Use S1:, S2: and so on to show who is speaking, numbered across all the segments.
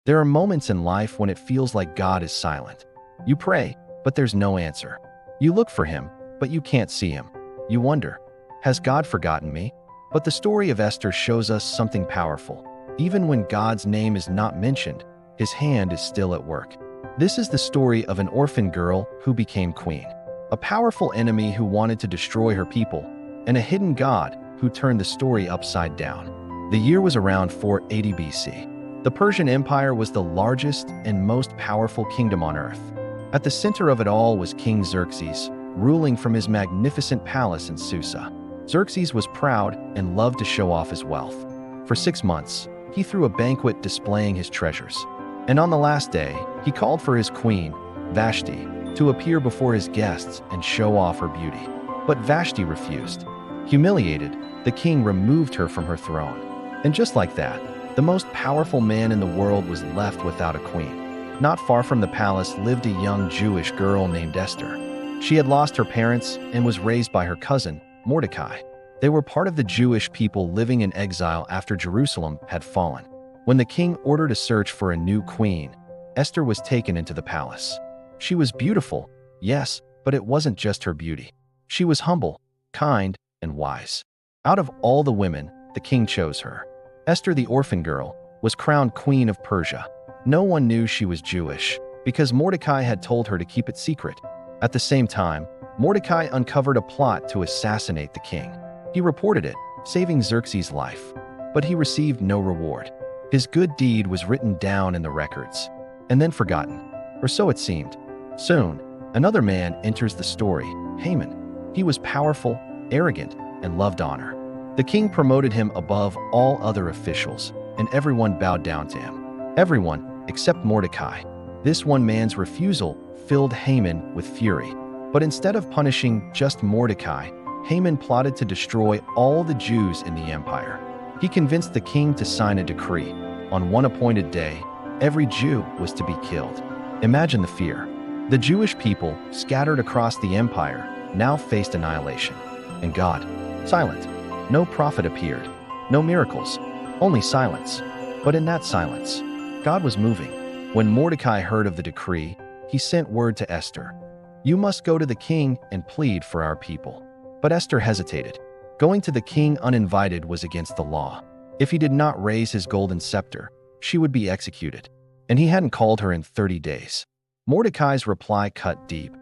S1: There are moments in life when it feels like God is silent. You pray, but there's no answer. You look for him, but you can't see him. You wonder, has God forgotten me? But the story of Esther shows us something powerful. Even when God's name is not mentioned, his hand is still at work. This is the story of an orphan girl who became queen, a powerful enemy who wanted to destroy her people, and a hidden God who turned the story upside down. The year was around 480 BC. The Persian Empire was the largest and most powerful kingdom on earth. At the center of it all was King Xerxes, ruling from his magnificent palace in Susa. Xerxes was proud and loved to show off his wealth. For 6 months, he threw a banquet displaying his treasures. And on the last day, he called for his queen, Vashti, to appear before his guests and show off her beauty. But Vashti refused. Humiliated, the king removed her from her throne. And just like that, the most powerful man in the world was left without a queen. Not far from the palace lived a young Jewish girl named Esther. She had lost her parents and was raised by her cousin, Mordecai. They were part of the Jewish people living in exile after Jerusalem had fallen. When the king ordered a search for a new queen, Esther was taken into the palace. She was beautiful, yes, but it wasn't just her beauty. She was humble, kind, and wise. Out of all the women, the king chose her. Esther, the orphan girl, was crowned queen of Persia. No one knew she was Jewish, because Mordecai had told her to keep it secret. At the same time, Mordecai uncovered a plot to assassinate the king. He reported it, saving Xerxes' life. But he received no reward. His good deed was written down in the records, and then forgotten, or so it seemed. Soon, another man enters the story, Haman. He was powerful, arrogant, and loved honor. The king promoted him above all other officials, and everyone bowed down to him. Everyone except Mordecai. This one man's refusal filled Haman with fury. But instead of punishing just Mordecai, Haman plotted to destroy all the Jews in the empire. He convinced the king to sign a decree. On one appointed day, every Jew was to be killed. Imagine the fear. The Jewish people, scattered across the empire, now faced annihilation. And God, silent. No prophet appeared, no miracles, only silence. But in that silence, God was moving. When Mordecai heard of the decree, he sent word to Esther. You must go to the king and plead for our people. But Esther hesitated. Going to the king uninvited was against the law. If he did not raise his golden scepter, she would be executed. And he hadn't called her in 30 days. Mordecai's reply cut deep.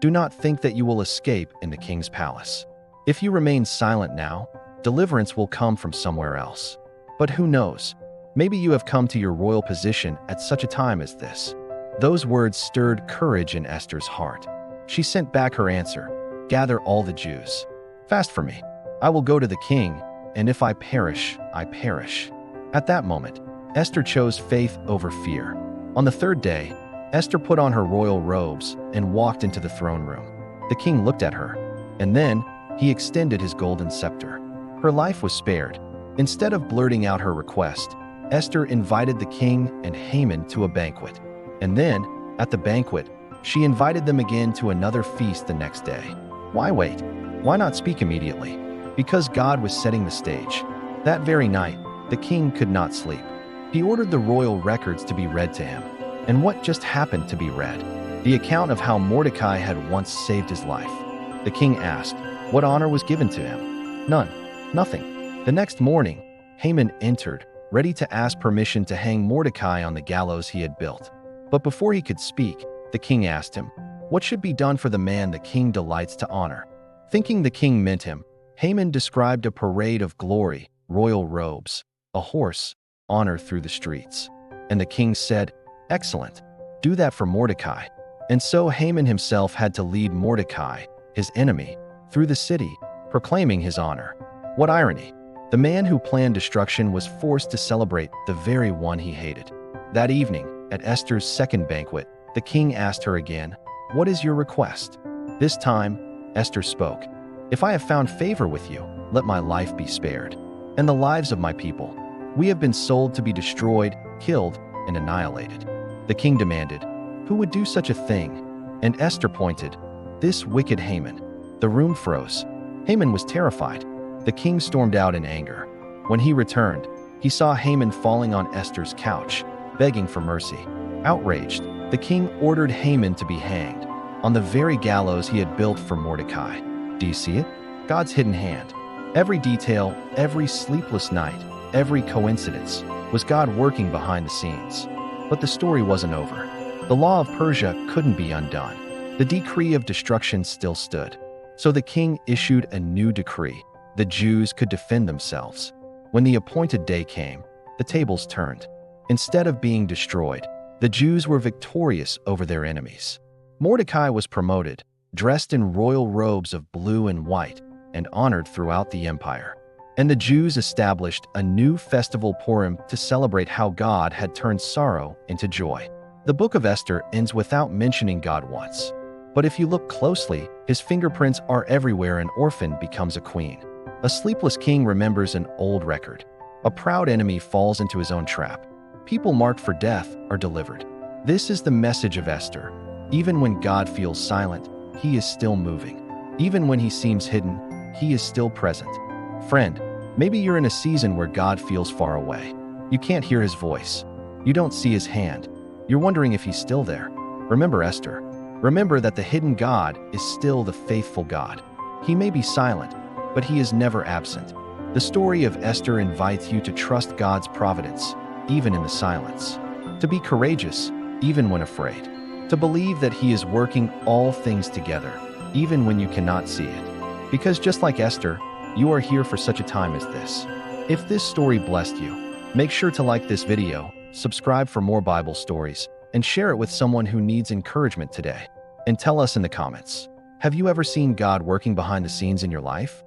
S1: Do not think that you will escape in the king's palace. If you remain silent now, deliverance will come from somewhere else. But who knows? Maybe you have come to your royal position at such a time as this. Those words stirred courage in Esther's heart. She sent back her answer. Gather all the Jews. Fast for me. I will go to the king, and if I perish, I perish. At that moment, Esther chose faith over fear. On the third day, Esther put on her royal robes and walked into the throne room. The king looked at her, and then he extended his golden scepter. Her life was spared. Instead of blurting out her request, Esther invited the king and Haman to a banquet. And then, at the banquet, she invited them again to another feast the next day. Why wait? Why not speak immediately? Because God was setting the stage. That very night, the king could not sleep. He ordered the royal records to be read to him. And what just happened to be read? The account of how Mordecai had once saved his life. The king asked, what honor was given to him? None. Nothing. The next morning, Haman entered, ready to ask permission to hang Mordecai on the gallows he had built. But before he could speak, the king asked him, what should be done for the man the king delights to honor? Thinking the king meant him, Haman described a parade of glory, royal robes, a horse, honor through the streets. And the king said, excellent. Do that for Mordecai. And so Haman himself had to lead Mordecai, his enemy, through the city, proclaiming his honor. What irony! The man who planned destruction was forced to celebrate the very one he hated. That evening, at Esther's second banquet, the king asked her again, what is your request? This time, Esther spoke. If I have found favor with you, let my life be spared, and the lives of my people. We have been sold to be destroyed, killed, and annihilated. The king demanded, who would do such a thing? And Esther pointed, this wicked Haman. The room froze. Haman was terrified. The king stormed out in anger. When he returned, he saw Haman falling on Esther's couch, begging for mercy. Outraged, the king ordered Haman to be hanged on the very gallows he had built for Mordecai. Do you see it? God's hidden hand. Every detail, every sleepless night, every coincidence was God working behind the scenes. But the story wasn't over. The law of Persia couldn't be undone. The decree of destruction still stood. So the king issued a new decree. The Jews could defend themselves. When the appointed day came, the tables turned. Instead of being destroyed, the Jews were victorious over their enemies. Mordecai was promoted, dressed in royal robes of blue and white, and honored throughout the empire. And the Jews established a new festival Purim to celebrate how God had turned sorrow into joy. The Book of Esther ends without mentioning God once. But if you look closely, his fingerprints are everywhere. An orphan becomes a queen. A sleepless king remembers an old record. A proud enemy falls into his own trap. People marked for death are delivered. This is the message of Esther. Even when God feels silent, he is still moving. Even when he seems hidden, he is still present. Friend, maybe you're in a season where God feels far away. You can't hear his voice. You don't see his hand. You're wondering if he's still there. Remember Esther. Remember that the hidden God is still the faithful God. He may be silent, but he is never absent. The story of Esther invites you to trust God's providence, even in the silence. To be courageous, even when afraid. To believe that he is working all things together, even when you cannot see it. Because just like Esther, you are here for such a time as this. If this story blessed you, make sure to like this video, subscribe for more Bible stories, and share it with someone who needs encouragement today. And tell us in the comments, have you ever seen God working behind the scenes in your life?